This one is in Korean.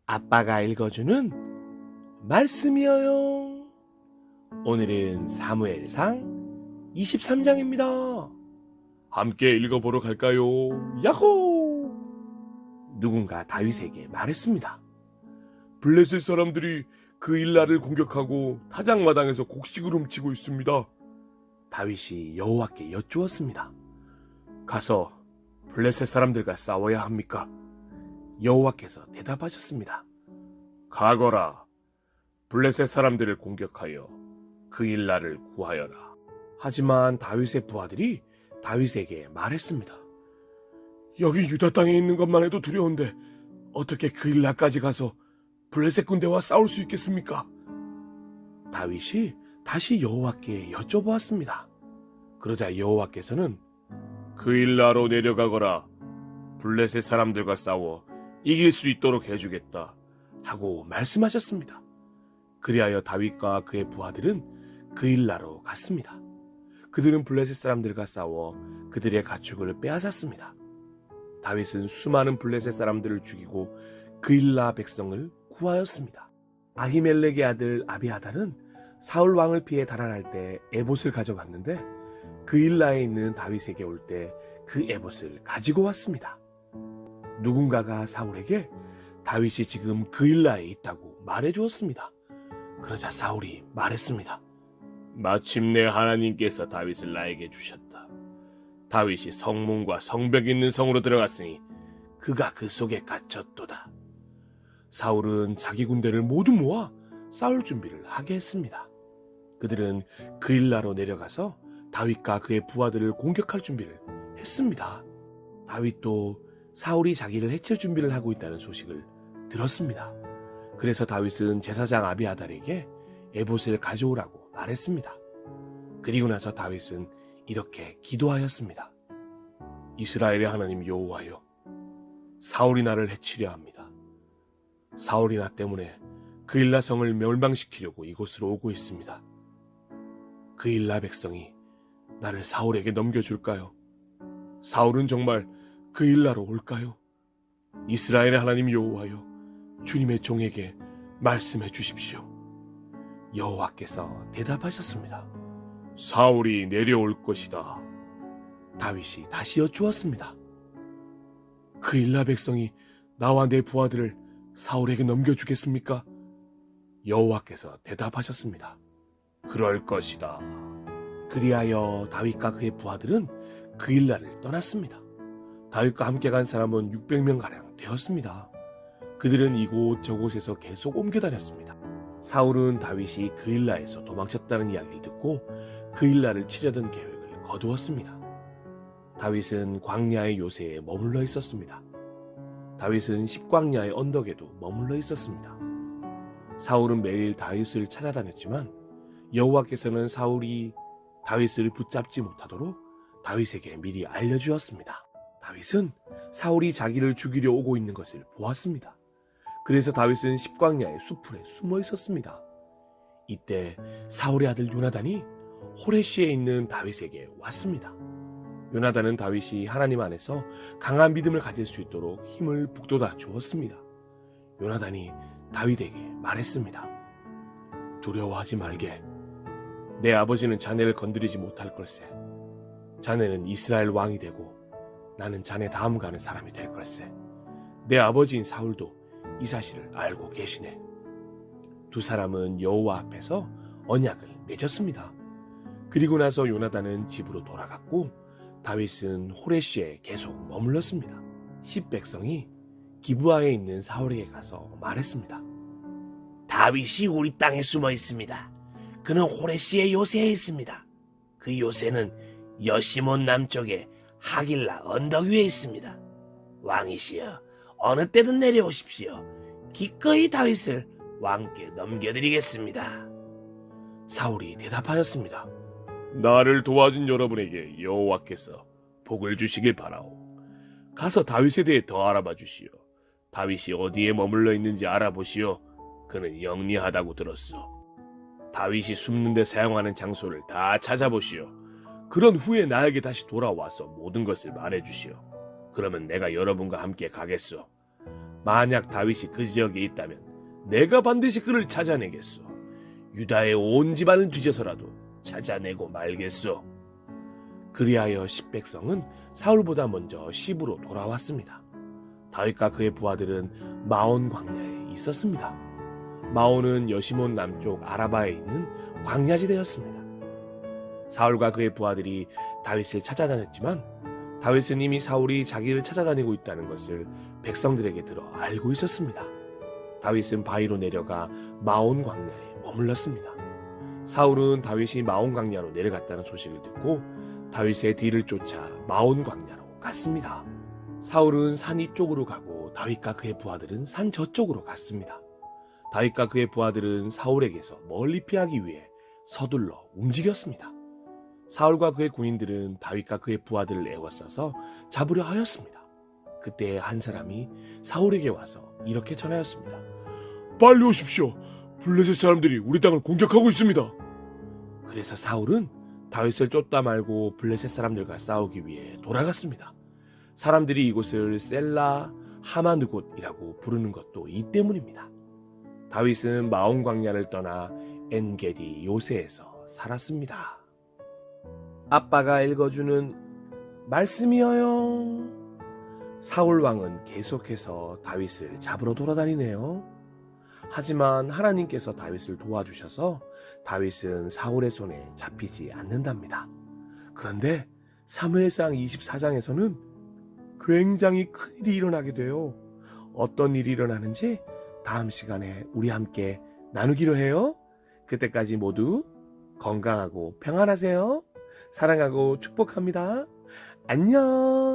아빠가 읽어주는 말씀이에요. 오늘은 사무엘상 23장입니다. 함께 읽어보러 갈까요? 야호! 누군가 다윗에게 말했습니다. 블레셋 사람들이 그 일라를 공격하고 타작마당에서 곡식을 훔치고 있습니다. 다윗이 여호와께 여쭈었습니다. 가서 블레셋 사람들과 싸워야 합니까? 여호와께서 대답하셨습니다. 가거라. 블레셋 사람들을 공격하여 그 일라를 구하여라. 하지만 다윗의 부하들이 다윗에게 말했습니다. 여기 유다 땅에 있는 것만 해도 두려운데 어떻게 그 일라까지 가서 블레셋 군대와 싸울 수 있겠습니까? 다윗이 다시 여호와께 여쭤보았습니다. 그러자 여호와께서는 그 일라로 내려가거라. 블레셋 사람들과 싸워 이길 수 있도록 해주겠다 하고 말씀하셨습니다. 그리하여 다윗과 그의 부하들은 그 일라로 갔습니다. 그들은 블레셋 사람들과 싸워 그들의 가축을 빼앗았습니다. 다윗은 수많은 블레셋 사람들을 죽이고 그 일라 백성을 구하였습니다. 아히멜렉의 아들 아비아달은 사울 왕을 피해 달아날 때 에봇을 가져갔는데 그 일라에 있는 다윗에게 올 때 그 에봇을 가지고 왔습니다. 누군가가 사울에게 다윗이 지금 그 일라에 있다고 말해주었습니다. 그러자 사울이 말했습니다. 마침내 하나님께서 다윗을 나에게 주셨다. 다윗이 성문과 성벽 있는 성으로 들어갔으니 그가 그 속에 갇혔도다. 사울은 자기 군대를 모두 모아 싸울 준비를 하게 했습니다. 그들은 그 일라로 내려가서 다윗과 그의 부하들을 공격할 준비를 했습니다. 다윗도 사울이 자기를 해칠 준비를 하고 있다는 소식을 들었습니다. 그래서 다윗은 제사장 아비아달에게 에봇을 가져오라고 말했습니다. 그리고 나서 다윗은 이렇게 기도하였습니다. 이스라엘의 하나님 여호와여, 사울이 나를 해치려 합니다. 사울이 나 때문에 그 일라 성을 멸망시키려고 이곳으로 오고 있습니다. 그 일라 백성이 나를 사울에게 넘겨줄까요? 사울은 정말 그 일라로 올까요? 이스라엘의 하나님 여호와여, 주님의 종에게 말씀해 주십시오. 여호와께서 대답하셨습니다. 사울이 내려올 것이다. 다윗이 다시 여쭈었습니다. 그 일라 백성이 나와 내 부하들을 사울에게 넘겨주겠습니까? 여호와께서 대답하셨습니다. 그럴 것이다. 그리하여 다윗과 그의 부하들은 그 일라를 떠났습니다. 다윗과 함께 간 사람은 600명가량 되었습니다. 그들은 이곳 저곳에서 계속 옮겨 다녔습니다. 사울은 다윗이 그 일라에서 도망쳤다는 이야기를 듣고 그 일라를 치려던 계획을 거두었습니다. 다윗은 광야의 요새에 머물러 있었습니다. 다윗은 십광야의 언덕에도 머물러 있었습니다. 사울은 매일 다윗을 찾아다녔지만 여호와께서는 사울이 다윗을 붙잡지 못하도록 다윗에게 미리 알려주었습니다. 다윗은 사울이 자기를 죽이려 오고 있는 것을 보았습니다. 그래서 다윗은 십광야의 수풀에 숨어 있었습니다. 이때 사울의 아들 요나단이 호레시에 있는 다윗에게 왔습니다. 요나단은 다윗이 하나님 안에서 강한 믿음을 가질 수 있도록 힘을 북돋아 주었습니다. 요나단이 다윗에게 말했습니다. 두려워하지 말게. 내 아버지는 자네를 건드리지 못할 걸세. 자네는 이스라엘 왕이 되고 나는 자네 다음 가는 사람이 될 걸세. 내 아버지인 사울도 이 사실을 알고 계시네. 두 사람은 여호와 앞에서 언약을 맺었습니다. 그리고 나서 요나단은 집으로 돌아갔고 다윗은 호레시에 계속 머물렀습니다. 십백성이 기브아에 있는 사울에게 가서 말했습니다. 다윗이 우리 땅에 숨어 있습니다. 그는 호레시의 요새에 있습니다. 그 요새는 여시몬 남쪽에 하길라 언덕 위에 있습니다. 왕이시여, 어느 때든 내려오십시오. 기꺼이 다윗을 왕께 넘겨드리겠습니다. 사울이 대답하였습니다. 나를 도와준 여러분에게 여호와께서 복을 주시길 바라오. 가서 다윗에 대해 더 알아봐 주시오. 다윗이 어디에 머물러 있는지 알아보시오. 그는 영리하다고 들었소. 다윗이 숨는 데 사용하는 장소를 다 찾아보시오. 그런 후에 나에게 다시 돌아와서 모든 것을 말해주시오. 그러면 내가 여러분과 함께 가겠소. 만약 다윗이 그 지역에 있다면 내가 반드시 그를 찾아내겠소. 유다의 온 집안을 뒤져서라도 찾아내고 말겠소. 그리하여 십백성은 사울보다 먼저 시브로 돌아왔습니다. 다윗과 그의 부하들은 마온 광야에 있었습니다. 마온은 여시몬 남쪽 아라바에 있는 광야지대였습니다. 사울과 그의 부하들이 다윗을 찾아다녔지만 다윗은 이미 사울이 자기를 찾아다니고 있다는 것을 백성들에게 들어 알고 있었습니다. 다윗은 바위로 내려가 마온 광야에 머물렀습니다. 사울은 다윗이 마온 광야로 내려갔다는 소식을 듣고 다윗의 뒤를 쫓아 마온 광야로 갔습니다. 사울은 산 이쪽으로 가고 다윗과 그의 부하들은 산 저쪽으로 갔습니다. 다윗과 그의 부하들은 사울에게서 멀리 피하기 위해 서둘러 움직였습니다. 사울과 그의 군인들은 다윗과 그의 부하들을 에워싸서 잡으려 하였습니다. 그때 한 사람이 사울에게 와서 이렇게 전하였습니다. 빨리 오십시오. 블레셋 사람들이 우리 땅을 공격하고 있습니다. 그래서 사울은 다윗을 쫓다 말고 블레셋 사람들과 싸우기 위해 돌아갔습니다. 사람들이 이곳을 셀라 하마느곳이라고 부르는 것도 이 때문입니다. 다윗은 마온 광야를 떠나 엔게디 요새에서 살았습니다. 아빠가 읽어주는 말씀이어요. 사울 왕은 계속해서 다윗을 잡으러 돌아다니네요. 하지만 하나님께서 다윗을 도와주셔서 다윗은 사울의 손에 잡히지 않는답니다. 그런데 사무엘상 24장에서는 굉장히 큰일이 일어나게 돼요. 어떤 일이 일어나는지 다음 시간에 우리 함께 나누기로 해요. 그때까지 모두 건강하고 평안하세요. 사랑하고 축복합니다. 안녕.